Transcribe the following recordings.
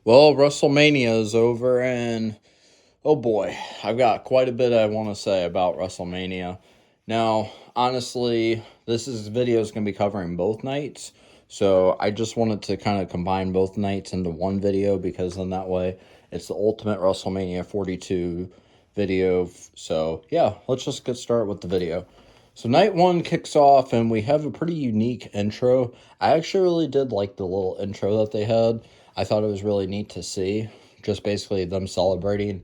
Well, WrestleMania is over, and oh boy, I've got quite a bit I want to say about WrestleMania. Now, honestly, this video is going to be covering both nights, so I just wanted to kind of combine both nights into one video because then that way it's the ultimate WrestleMania 42 video. So, yeah, let's just get started with the video. So, night one kicks off, and we have a pretty unique intro. I actually really did like the little intro that they had. I thought it was really neat to see, just basically them celebrating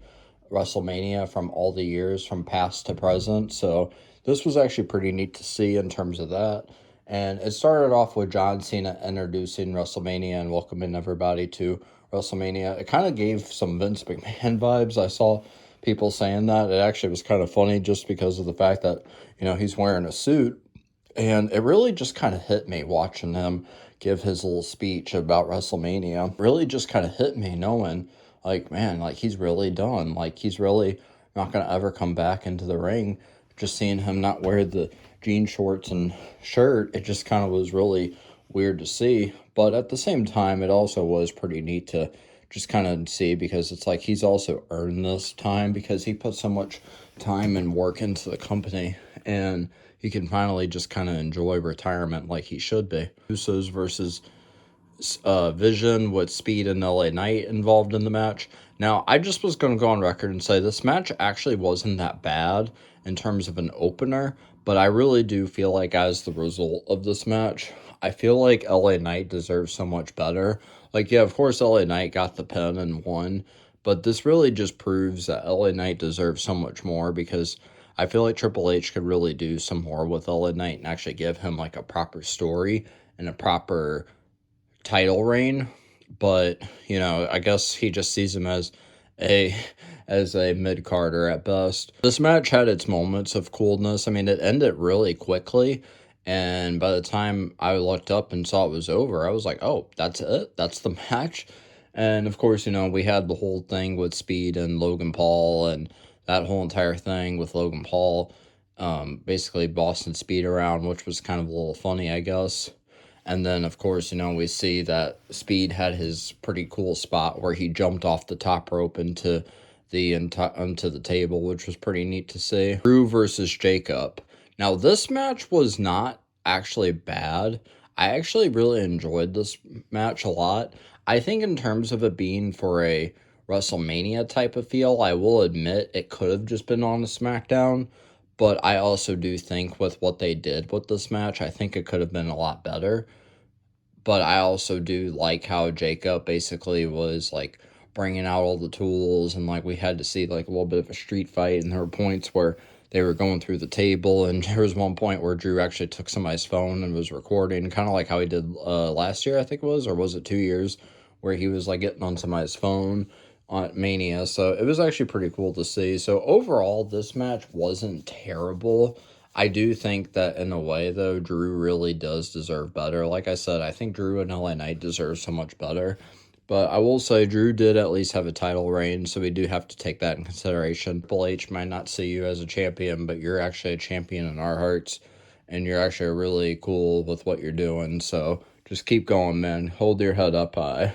WrestleMania from all the years from past to present. So this was actually pretty neat to see in terms of that. And it started off with John Cena introducing WrestleMania and welcoming everybody to WrestleMania. It kind of gave some Vince McMahon vibes. I saw people saying that. It actually was kind of funny just because of the fact that, he's wearing a suit. And it really just kind of hit me watching him give his little speech about WrestleMania. Really just kind of hit me knowing, like, man, like he's really done. Like he's really not going to ever come back into the ring. Just seeing him not wear the jean shorts and shirt, it just kind of was really weird to see. But at the same time, it also was pretty neat to just kind of see because it's like he's also earned this time because he put so much time and work into the company, and he can finally just kind of enjoy retirement like he should be. Usos versus Vision with Speed and LA Knight involved in the match. Now, I just was going to go on record and say this match actually wasn't that bad in terms of an opener, but I really do feel like as the result of this match, I feel like LA Knight deserves so much better. Like, yeah, of course, LA Knight got the pin and won, but this really just proves that LA Knight deserves so much more because I feel like Triple H could really do some more with LA Knight and actually give him like a proper story and a proper title reign. But I guess he just sees him a a mid-carder at best. This match had its moments of coolness. I mean, it ended really quickly, and by the time I looked up and saw it was over, I was like, oh, that's it, that's the match. And of course, we had the whole thing with Speed and Logan Paul, and that whole entire thing with Logan Paul basically bossing Speed around, which was kind of a little funny, I guess. And then, of course, we see that Speed had his pretty cool spot where he jumped off the top rope into onto the table, which was pretty neat to see. Drew versus Jacob. Now, this match was not actually bad. I actually really enjoyed this match a lot. I think in terms of it being for a WrestleMania type of feel, I will admit it could have just been on a SmackDown. But I also do think with what they did with this match, I think it could have been a lot better. But I also do like how Jacob basically was like bringing out all the tools, and like we had to see like a little bit of a street fight, and there were points where they were going through the table, and there was one point where Drew actually took somebody's phone and was recording, kind of like how he did last year, I think it was, or was it 2 years, where he was like getting on somebody's phone on Mania. So it was actually pretty cool to see. So overall, this match wasn't terrible. I do think that in a way, though, Drew really does deserve better. Like I said, I think Drew and LA Knight deserve so much better. But I will say Drew did at least have a title reign, so we do have to take that in consideration. Triple H might not see you as a champion, but you're actually a champion in our hearts, and you're actually really cool with what you're doing. So just keep going, man. Hold your head up high.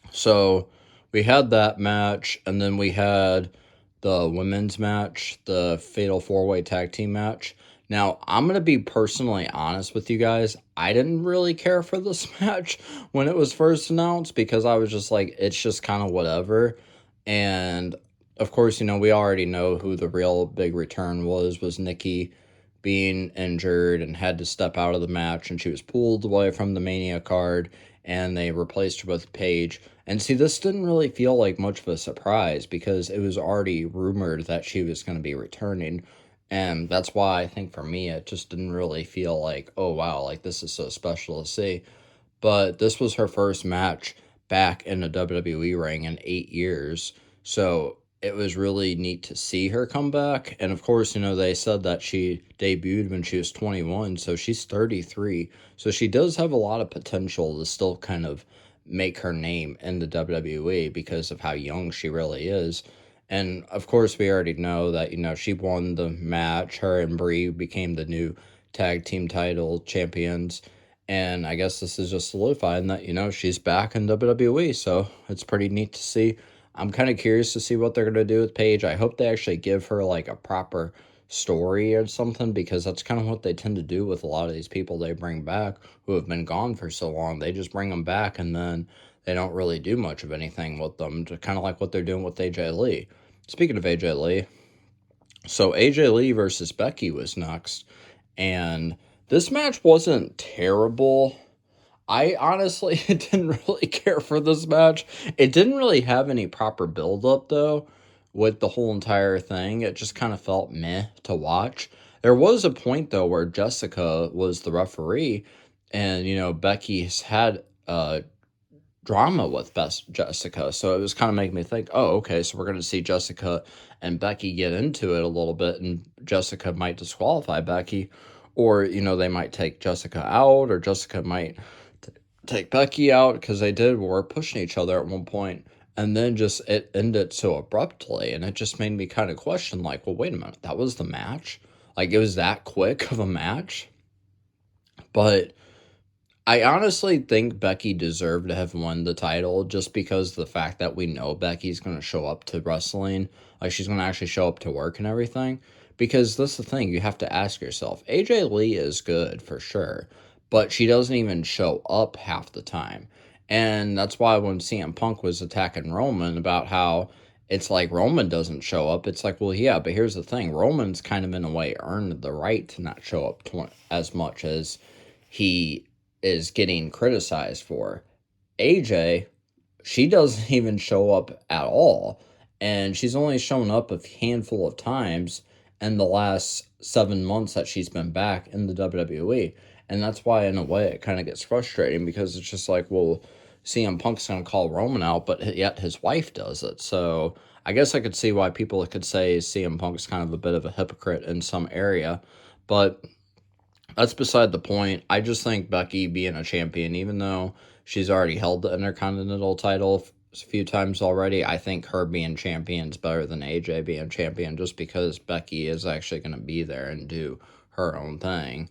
So we had that match, and then we had the women's match, the Fatal 4-Way Tag Team match. Now, I'm going to be personally honest with you guys. I didn't really care for this match when it was first announced because I was just like, it's just kind of whatever. And of course, we already know who the real big return was Nikki being injured and had to step out of the match, and she was pulled away from the Mania card, and they replaced her with Paige. And see, this didn't really feel like much of a surprise because it was already rumored that she was going to be returning. And that's why I think for me, it just didn't really feel like, oh, wow, like this is so special to see. But this was her first match back in the WWE ring in 8 years. So it was really neat to see her come back. And of course, they said that she debuted when she was 21. So she's 33. So she does have a lot of potential to still kind of make her name in the WWE because of how young she really is. And of course, we already know that, she won the match. Her and Brie became the new tag team title champions. And I guess this is just solidifying that, she's back in WWE. So it's pretty neat to see. I'm kind of curious to see what they're going to do with Paige. I hope they actually give her like a proper story or something, because that's kind of what they tend to do with a lot of these people they bring back who have been gone for so long. They just bring them back and then they don't really do much of anything with them, kind of like what they're doing with AJ Lee. Speaking of AJ Lee, so AJ Lee versus Becky was next, and this match wasn't terrible. I honestly didn't really care for this match. It didn't really have any proper build up though with the whole entire thing. It just kind of felt meh to watch. There was a point though where Jessica was the referee, and Becky's had drama with best Jessica. So it was kind of making me think, oh, okay, so we're going to see Jessica and Becky get into it a little bit, and Jessica might disqualify Becky, or, they might take Jessica out, or Jessica might take Becky out, because were pushing each other at one point, and then just it ended so abruptly, and it just made me kind of question, like, well, wait a minute, that was the match? Like, it was that quick of a match? But I honestly think Becky deserved to have won the title, just because of the fact that we know Becky's going to show up to wrestling. Like, she's going to actually show up to work and everything. Because that's the thing, you have to ask yourself. AJ Lee is good for sure, but she doesn't even show up half the time. And that's why when CM Punk was attacking Roman about how it's like Roman doesn't show up, it's like, well, yeah, but here's the thing. Roman's kind of in a way earned the right to not show up as much as he is getting criticized for. AJ, she doesn't even show up at all, and she's only shown up a handful of times in the last 7 months that she's been back in the WWE. And that's why, in a way, it kind of gets frustrating, because it's just like, well, CM Punk's going to call Roman out, but yet his wife does it. So I guess I could see why people could say CM Punk's kind of a bit of a hypocrite in some area, but that's beside the point. I just think Becky being a champion, even though she's already held the Intercontinental title a few times already, I think her being champion is better than AJ being champion, just because Becky is actually going to be there and do her own thing.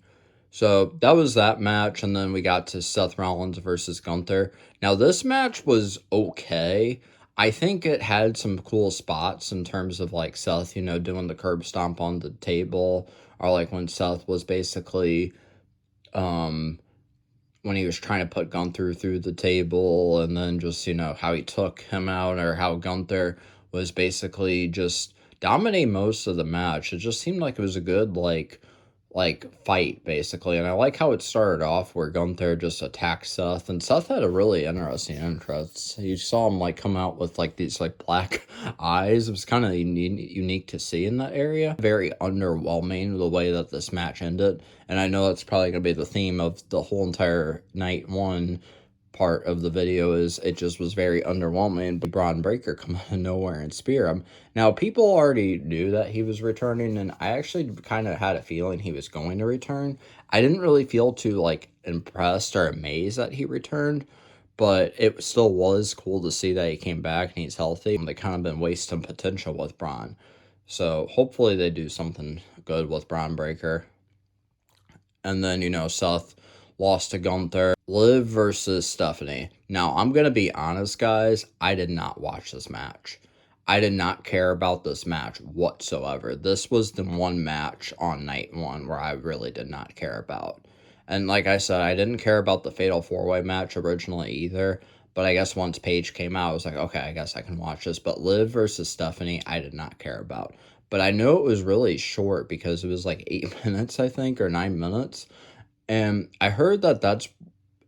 So that was that match, and then we got to Seth Rollins versus Gunther. Now, this match was okay. I think it had some cool spots in terms of like Seth, doing the curb stomp on the table, or like when Seth was basically, when he was trying to put Gunther through the table, and then just, how he took him out, or how Gunther was basically just dominating most of the match. It just seemed like it was a good, fight, basically. And I like how it started off where Gunther just attacked Seth, and Seth had a really interesting entrance. You saw him come out with these black eyes. It was kind of unique to see in that area. Very underwhelming the way that this match ended, and I know that's probably going to be the theme of the whole entire night one part of the video. Is it just was very underwhelming. Braun Breaker come out of nowhere and spear him. Now, people already knew that he was returning, and I actually kind of had a feeling he was going to return. I didn't really feel too impressed or amazed that he returned, but it still was cool to see that he came back and he's healthy. They kind of been wasting potential with Braun, so hopefully they do something good with Braun Breaker. And then, Seth lost to Gunther. Liv versus Stephanie. Now, I'm going to be honest, guys. I did not watch this match. I did not care about this match whatsoever. This was the one match on night one where I really did not care about. And like I said, I didn't care about the Fatal 4-Way match originally either. But I guess once Paige came out, I was like, okay, I guess I can watch this. But Liv versus Stephanie, I did not care about. But I know it was really short, because it was 8 minutes, I think, or 9 minutes. And I heard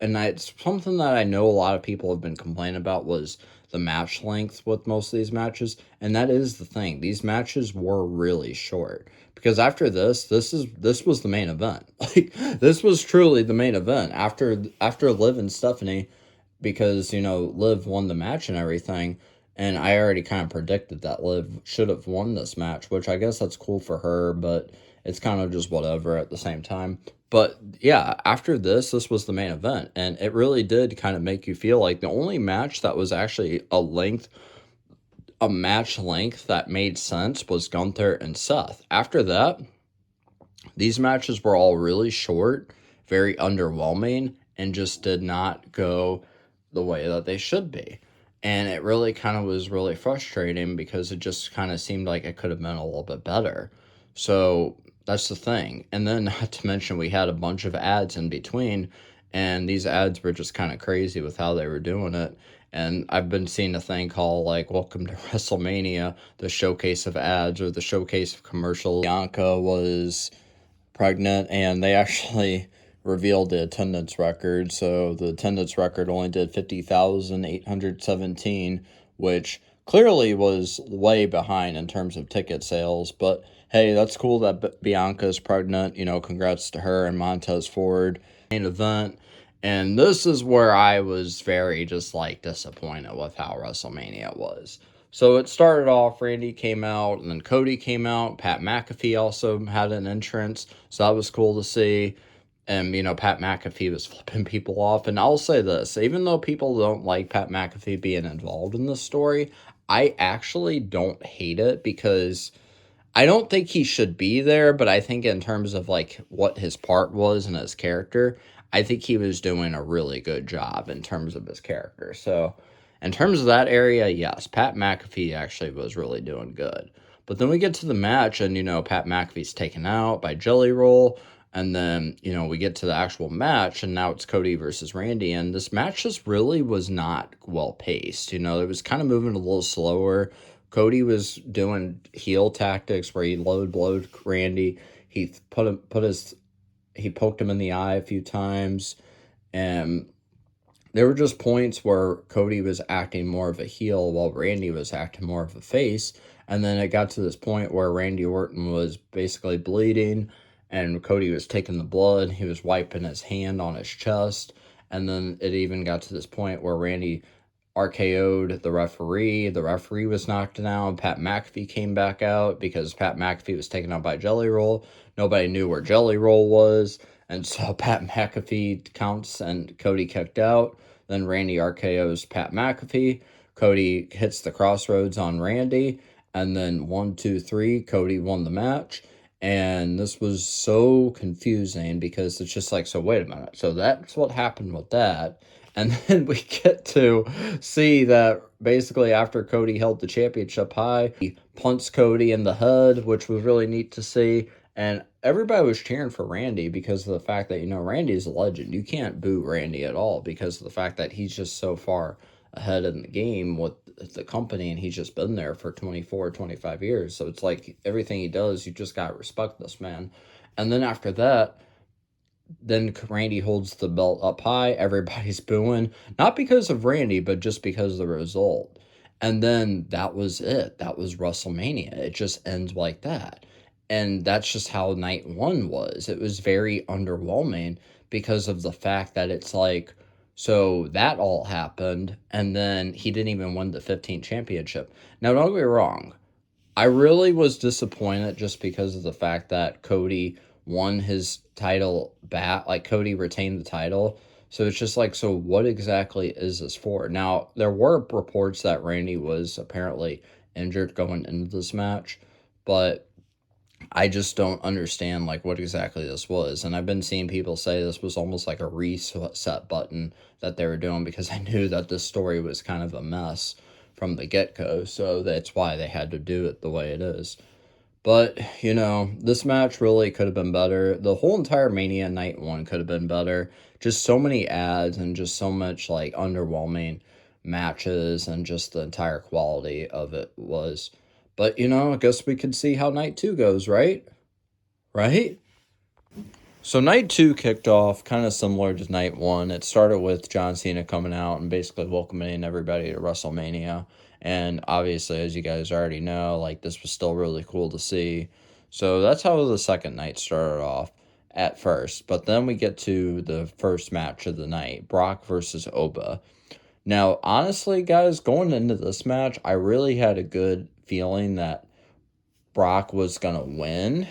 and it's something that I know a lot of people have been complaining about, was the match length with most of these matches. And that is the thing. These matches were really short, because after this was the main event. This was truly the main event after Liv and Stephanie, because, Liv won the match and everything. And I already kind of predicted that Liv should have won this match, which I guess that's cool for her, but it's kind of just whatever at the same time. But yeah, after this was the main event, and it really did kind of make you feel like the only match that was actually a match length that made sense was Gunther and Seth. After that, these matches were all really short, very underwhelming, and just did not go the way that they should be. And it really kind of was really frustrating because it just kind of seemed like it could have been a little bit better. So that's the thing. And then, not to mention, we had a bunch of ads in between, and these ads were just kind of crazy with how they were doing it. And I've been seeing a thing called like "Welcome to WrestleMania," the showcase of ads or the showcase of commercials. Bianca was pregnant, and they actually revealed the attendance record. So the attendance record only did 50,817, which clearly was way behind in terms of ticket sales. But hey, that's cool that Bianca's pregnant. You know, congrats to her and Montez Ford. Main event. And this is where I was very just like disappointed with how WrestleMania was. So it started off, Randy came out, and then Cody came out. Pat McAfee also had an entrance, so that was cool to see. And, you know, Pat McAfee was flipping people off. And I'll say this, even though people don't like Pat McAfee being involved in this story, I actually don't hate it because I don't think he should be there, but I think in terms of like what his part was and his character, I think he was doing a really good job in terms of his character. So, in terms of that area, yes, Pat McAfee actually was really doing good. But then we get to the match, and you know, Pat McAfee's taken out by Jelly Roll. And then, you know, we get to the actual match, and now it's Cody versus Randy. And this match just really was not well paced. You know, it was kind of moving a little slower. Cody was doing heel tactics where he low blowed Randy. He he poked him in the eye a few times, and there were just points where Cody was acting more of a heel while Randy was acting more of a face. And then it got to this point where Randy Orton was basically bleeding and Cody was taking the blood. He was wiping his hand on his chest. And then it even got to this point where Randy RKO'd the referee. The referee was knocked down. Pat McAfee came back out because Pat McAfee was taken out by Jelly Roll. Nobody knew where Jelly Roll was. And so Pat McAfee counts and Cody kicked out. Then Randy RKO's Pat McAfee. Cody hits the crossroads on Randy. And then 1, 2, 3, Cody won the match. And this was so confusing because it's just like, so wait a minute. So that's what happened with that. And then we get to see that basically after Cody held the championship high, he punts Cody in the head, which was really neat to see. And everybody was cheering for Randy because of the fact that, you know, Randy's a legend. You can't boo Randy at all because of the fact that he's just so far ahead in the game with the company, and he's just been there for 24, 25 years. So it's like everything he does, you just got to respect this man. And then after that, then Randy holds the belt up high. Everybody's booing, not because of Randy, but just because of the result. And then that was it. That was WrestleMania. It just ends like that. And that's just how night one was. It was very underwhelming because of the fact that it's like, so that all happened, and then he didn't even win the 15 championship. Now, don't get me wrong. I really was disappointed just because of the fact that Cody won his title back. Like, Cody retained the title. So it's just like, so what exactly is this for? Now, there were reports that Randy was apparently injured going into this match, but I just don't understand like what exactly this was. And I've been seeing people say this was almost like a reset button that they were doing because I knew that this story was kind of a mess from the get-go. So that's why they had to do it the way it is. But, you know, this match really could have been better. The whole entire Mania Night 1 could have been better. Just so many ads and just so much, like, underwhelming matches and just the entire quality of it was. But, you know, I guess we could see how Night 2 goes, right? Right? So Night 2 kicked off kind of similar to Night 1. It started with John Cena coming out and basically welcoming everybody to WrestleMania. And obviously, as you guys already know, like, this was still really cool to see. So that's how the second night started off at first. But then we get to the first match of the night, Brock versus Oba. Now, honestly, guys, going into this match, I really had a good feeling that Brock was going to win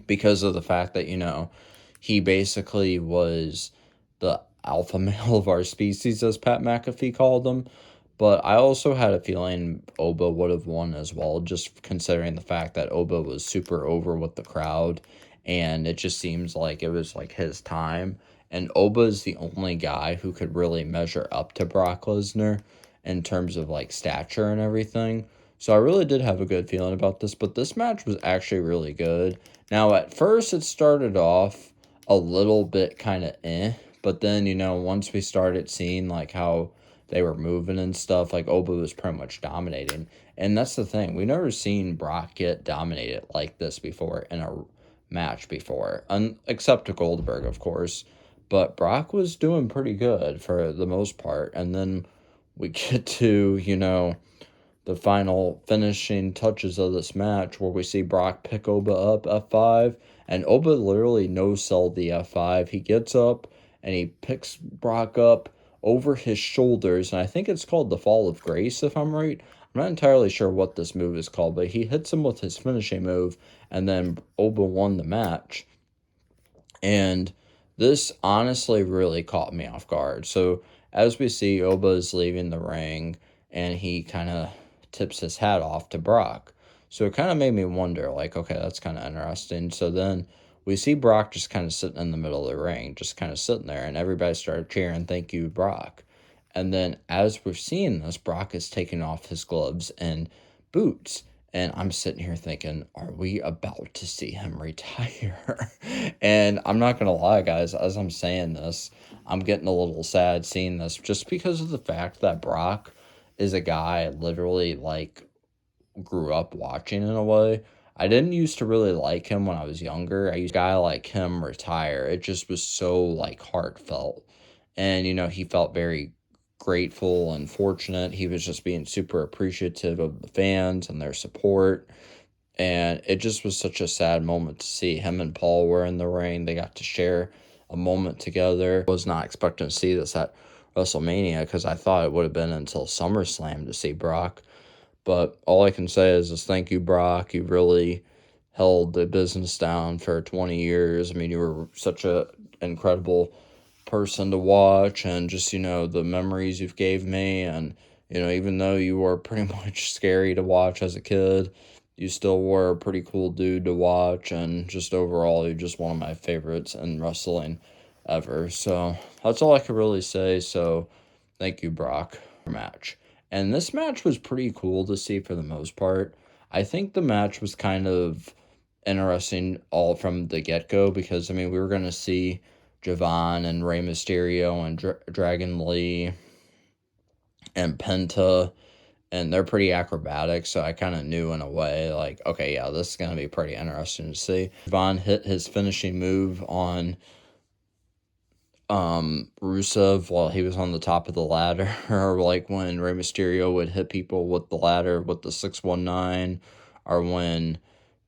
because of the fact that, you know, he basically was the alpha male of our species, as Pat McAfee called him. But I also had a feeling Oba would have won as well, just considering the fact that Oba was super over with the crowd, and it just seems like it was like his time. And Oba is the only guy who could really measure up to Brock Lesnar in terms of like stature and everything. So I really did have a good feeling about this, but this match was actually really good. Now, at first, it started off a little bit kind of but then, once we started seeing like how they were moving and stuff, like Oba was pretty much dominating. And that's the thing. We never seen Brock get dominated like this before in a match before, except to Goldberg, of course. But Brock was doing pretty good for the most part. And then we get to, the final finishing touches of this match where we see Brock pick Oba up F5, and Oba literally no-sold the F5. He gets up and he picks Brock up over his shoulders, and I think it's called the Fall of Grace, if I'm right. I'm not entirely sure what this move is called, but he hits him with his finishing move, and then Oba won the match. And this honestly really caught me off guard. So as we see, Oba is leaving the ring, and he kind of tips his hat off to Brock. So it kind of made me wonder, like, okay, that's kind of interesting. So then we see Brock just kind of sitting in the middle of the ring, just kind of sitting there, and everybody started cheering, "Thank you, Brock." And then as we're seeing this, Brock is taking off his gloves and boots. And I'm sitting here thinking, are we about to see him retire? And I'm not going to lie, guys, as I'm saying this, I'm getting a little sad seeing this just because of the fact that Brock is a guy I literally like grew up watching in a way. I didn't used to really like him when I was younger. I used to a guy like him retire. It just was so like heartfelt. And he felt very grateful and fortunate. He was just being super appreciative of the fans and their support. And it just was such a sad moment to see. Him and Paul were in the ring. They got to share a moment together. I was not expecting to see this at WrestleMania because I thought it would have been until SummerSlam to see Brock. But all I can say is thank you, Brock. You really held the business down for 20 years. I mean, you were such a incredible person to watch, and just the memories you've gave me, and even though you were pretty much scary to watch as a kid, you still were a pretty cool dude to watch, and just overall you're just one of my favorites in wrestling ever. So that's all I could really say. So thank you, Brock. Match. And this match was pretty cool to see for the most part. I think the match was kind of interesting all from the get-go because, I mean, we were going to see Javon and Rey Mysterio and Dragon Lee and Penta, and they're pretty acrobatic, so I kind of knew in a way, like, okay, yeah, this is going to be pretty interesting to see. Javon hit his finishing move on Rusev while he was on the top of the ladder, or like when Rey Mysterio would hit people with the ladder with the 619, or when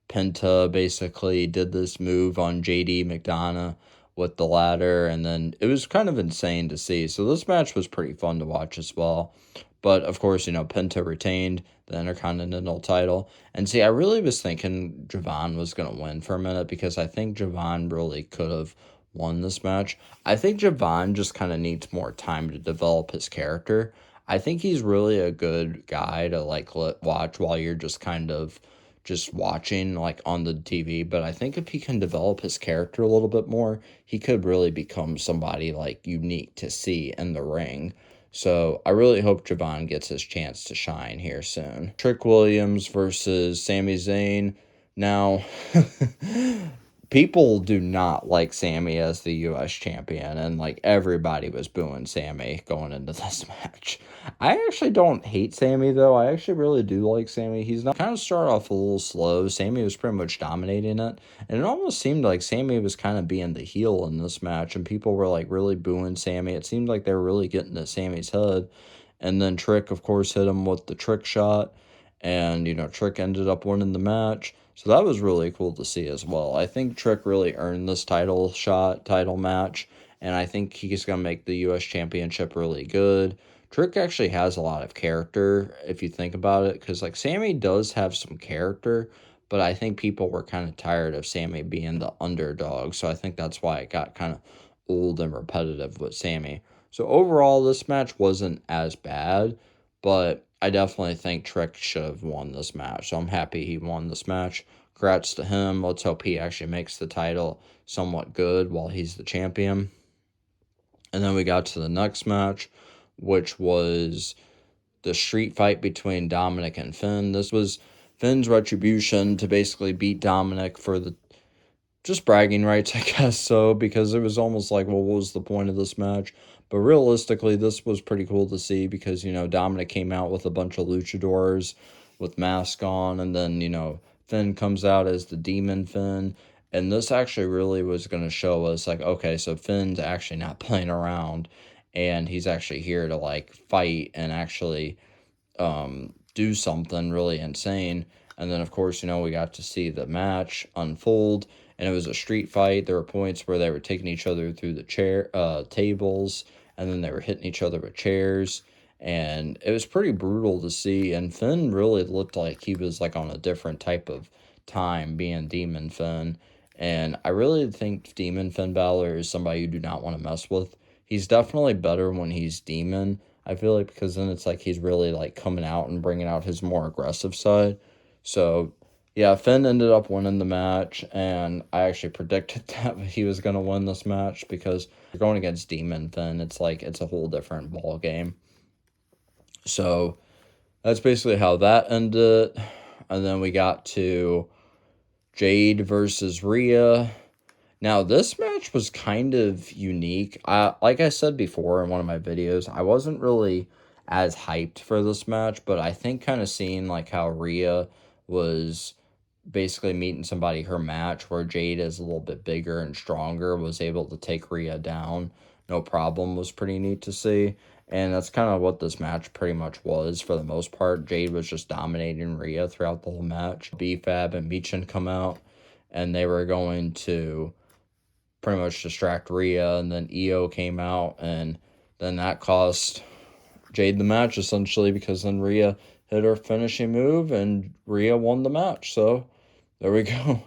Penta basically did this move on JD McDonough with the ladder, and then it was kind of insane to see. So this match was pretty fun to watch as well. But of course, Penta retained the Intercontinental title. And see, I really was thinking Javon was going to win for a minute because I think Javon really could have won this match. I think Javon just kind of needs more time to develop his character. I think he's really a good guy to like watch while you're just kind of just watching like on the TV, but I think if he can develop his character a little bit more, he could really become somebody like unique to see in the ring. So I really hope Javon gets his chance to shine here soon. Trick Williams versus Sami Zayn. Now, people do not like Sami as the U.S. champion, and like everybody was booing Sami going into this match. I actually don't hate Sami though. I actually really do like Sami. He's not kind of started off a little slow. Sami was pretty much dominating it, and it almost seemed like Sami was kind of being the heel in this match, and people were like really booing Sami. It seemed like they were really getting to Sami's head, and then Trick, of course, hit him with the trick shot, and Trick ended up winning the match. So that was really cool to see as well. I think Trick really earned this title match, and I think he's going to make the U.S. Championship really good. Trick actually has a lot of character, if you think about it, because, like, Sami does have some character, but I think people were kind of tired of Sami being the underdog, so I think that's why it got kind of old and repetitive with Sami. So overall, this match wasn't as bad, but I definitely think Trick should have won this match. So I'm happy he won this match. Congrats to him. Let's hope he actually makes the title somewhat good while he's the champion. And then we got to the next match, which was the street fight between Dominic and Finn. This was Finn's retribution to basically beat Dominic for the just bragging rights, I guess so, because it was almost like, well, what was the point of this match? But realistically, this was pretty cool to see because, Dominic came out with a bunch of luchadors with masks on, and then, Finn comes out as the Demon Finn. And this actually really was going to show us, like, okay, so Finn's actually not playing around, and he's actually here to, like, fight and actually do something really insane. And then, of course, we got to see the match unfold, and it was a street fight. There were points where they were taking each other through the tables, and then they were hitting each other with chairs, and it was pretty brutal to see. And Finn really looked like he was like on a different type of time, being Demon Finn. And I really think Demon Finn Balor is somebody you do not want to mess with. He's definitely better when he's Demon, I feel like, because then it's like he's really like coming out and bringing out his more aggressive side. So, yeah, Finn ended up winning the match, and I actually predicted that he was going to win this match because you're going against Demon Finn. It's like it's a whole different ball game. So, that's basically how that ended. And then we got to Jade versus Rhea. Now, this match was kind of unique. Like I said before in one of my videos, I wasn't really as hyped for this match, but I think kind of seeing like how Rhea was basically meeting somebody her match where Jade is a little bit bigger and stronger, was able to take Rhea down, no problem, was pretty neat to see. And that's kind of what this match pretty much was for the most part. Jade was just dominating Rhea throughout the whole match. B-Fab and Michin come out, and they were going to pretty much distract Rhea, and then EO came out, and then that cost Jade the match, essentially, because then Rhea hit her finishing move, and Rhea won the match, so there we go.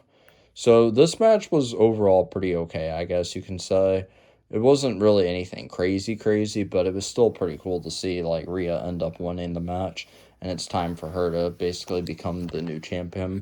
So this match was overall pretty okay, I guess you can say. It wasn't really anything crazy, but it was still pretty cool to see, like, Rhea end up winning the match, and it's time for her to basically become the new champion.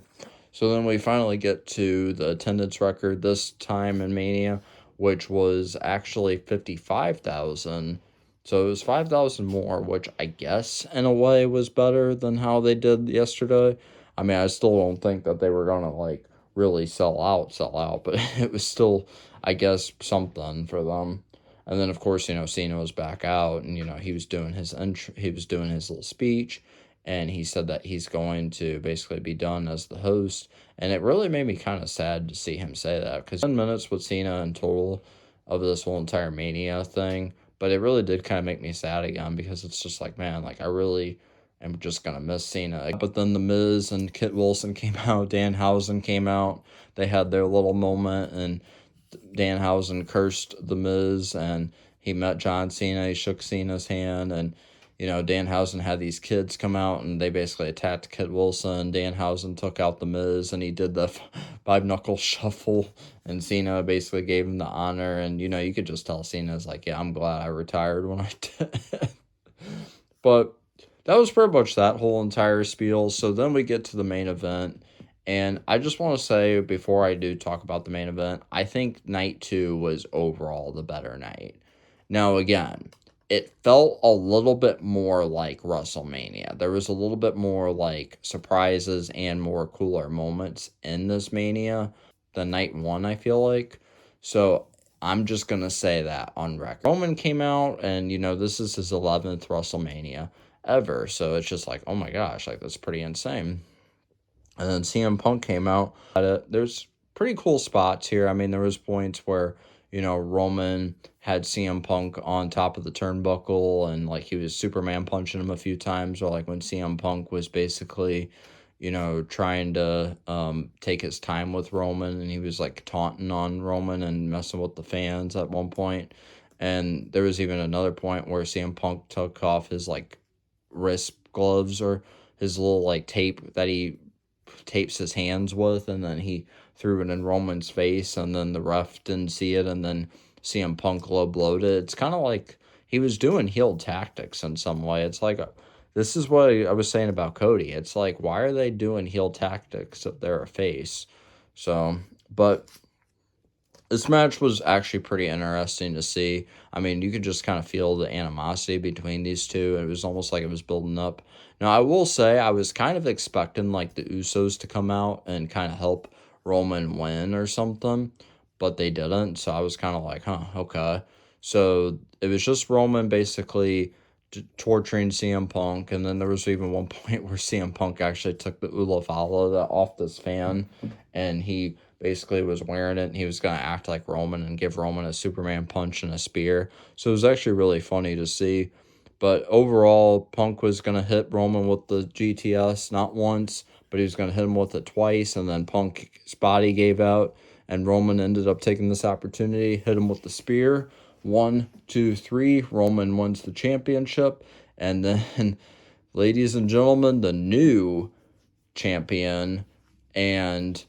So then we finally get to the attendance record this time in Mania, which was actually 55,000. So it was 5,000 more, which I guess in a way was better than how they did yesterday. I mean, I still don't think that they were going to like really sell out, but it was still, I guess, something for them. And then, of course, Cena was back out, and he was doing he was doing his little speech, and he said that he's going to basically be done as the host. And it really made me kind of sad to see him say that, because 10 minutes with Cena in total of this whole entire Mania thing, but it really did kind of make me sad again, because it's just like, man, like I really am just going to miss Cena. But then The Miz and Kit Wilson came out, Danhausen came out, they had their little moment, and Danhausen cursed The Miz, and he met John Cena, he shook Cena's hand, and Danhausen had these kids come out, and they basically attacked Kit Wilson. Danhausen took out The Miz, and he did the five-knuckle shuffle, and Cena basically gave him the honor, and, you could just tell Cena's like, yeah, I'm glad I retired when I did. But that was pretty much that whole entire spiel. So then we get to the main event, and I just want to say, before I do talk about the main event, I think night 2 was overall the better night. Now, again, it felt a little bit more like WrestleMania. There was a little bit more like surprises and more cooler moments in this Mania than night 1, I feel like. So I'm just going to say that on record. Roman came out, and, this is his 11th WrestleMania ever. So it's just like, oh my gosh, like that's pretty insane. And then CM Punk came out. There's pretty cool spots here. I mean, there was points where, Roman had CM Punk on top of the turnbuckle, and like he was Superman punching him a few times, or like when CM Punk was basically, trying to take his time with Roman, and he was like taunting on Roman and messing with the fans at one point. And there was even another point where CM Punk took off his like wrist gloves, or his little like tape that he tapes his hands with, and then he threw it in Roman's face, and then the ref didn't see it, and then CM Punk low blowed it. It's kind of like he was doing heel tactics in some way. It's like, this is what I was saying about Cody. It's like, why are they doing heel tactics if they're a face? So, but This match was actually pretty interesting to see. I mean, you could just kind of feel the animosity between these two. It was almost like it was building up. Now, I will say I was kind of expecting like the Usos to come out and kind of help Roman win or something, but they didn't. So I was kind of like, huh, okay. So it was just Roman basically torturing CM Punk, and then there was even one point where CM Punk actually took the Ulavala off this fan, and he basically was wearing it, and he was going to act like Roman and give Roman a Superman punch and a spear. So it was actually really funny to see. But overall, Punk was going to hit Roman with the GTS not once, but he was going to hit him with it twice, and then Punk's body gave out, and Roman ended up taking this opportunity, hit him with the spear. 1, 2, 3. Roman wins the championship, and then, ladies and gentlemen, the new champion and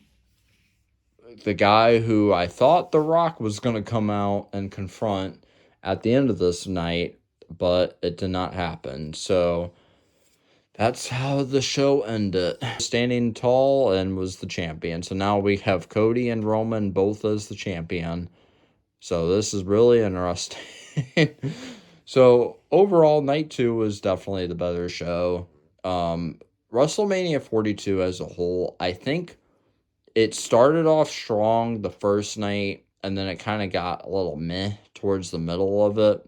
the guy who I thought The Rock was going to come out and confront at the end of this night, but it did not happen. So that's how the show ended. Standing tall and was the champion. So now we have Cody and Roman both as the champion. So this is really interesting. So overall, night 2 was definitely the better show. WrestleMania 42 as a whole, I think it started off strong the first night, and then it kind of got a little meh towards the middle of it.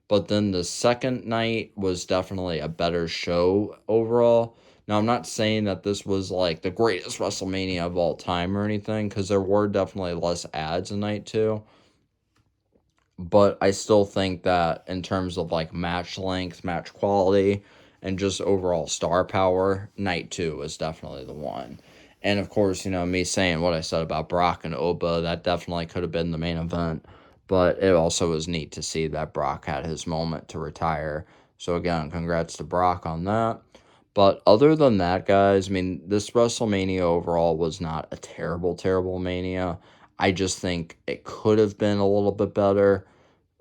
But then the second night was definitely a better show overall. Now, I'm not saying that this was like the greatest WrestleMania of all time or anything, because there were definitely less ads in night 2. But I still think that in terms of like match length, match quality, and just overall star power, night 2 was definitely the one. And of course, me saying what I said about Brock and Oba, that definitely could have been the main event. But it also was neat to see that Brock had his moment to retire. So again, congrats to Brock on that. But other than that, guys, I mean, this WrestleMania overall was not a terrible, terrible mania. I just think it could have been a little bit better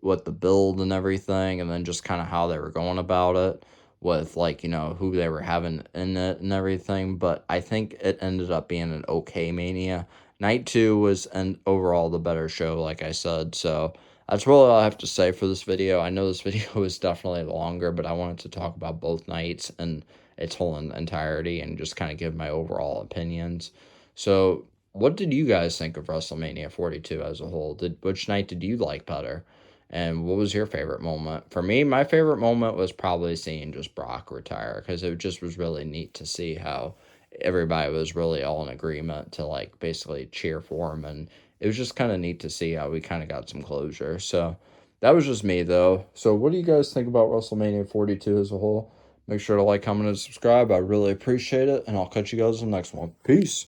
with the build and everything, and then just kind of how they were going about it with like who they were having in it and everything. But I think it ended up being an okay mania. Night 2 was overall the better show, like I said. So that's really all I have to say for this video. I know this video is definitely longer, but I wanted to talk about both nights and its whole entirety and just kind of give my overall opinions. So what did you guys think of WrestleMania 42 as a whole? Which night did you like better? And what was your favorite moment? For me, my favorite moment was probably seeing just Brock retire, because it just was really neat to see how everybody was really all in agreement to like basically cheer for him. And it was just kind of neat to see how we kind of got some closure. So that was just me though. So what do you guys think about WrestleMania 42 as a whole? Make sure to like, comment, and subscribe. I really appreciate it. And I'll catch you guys in the next one. Peace.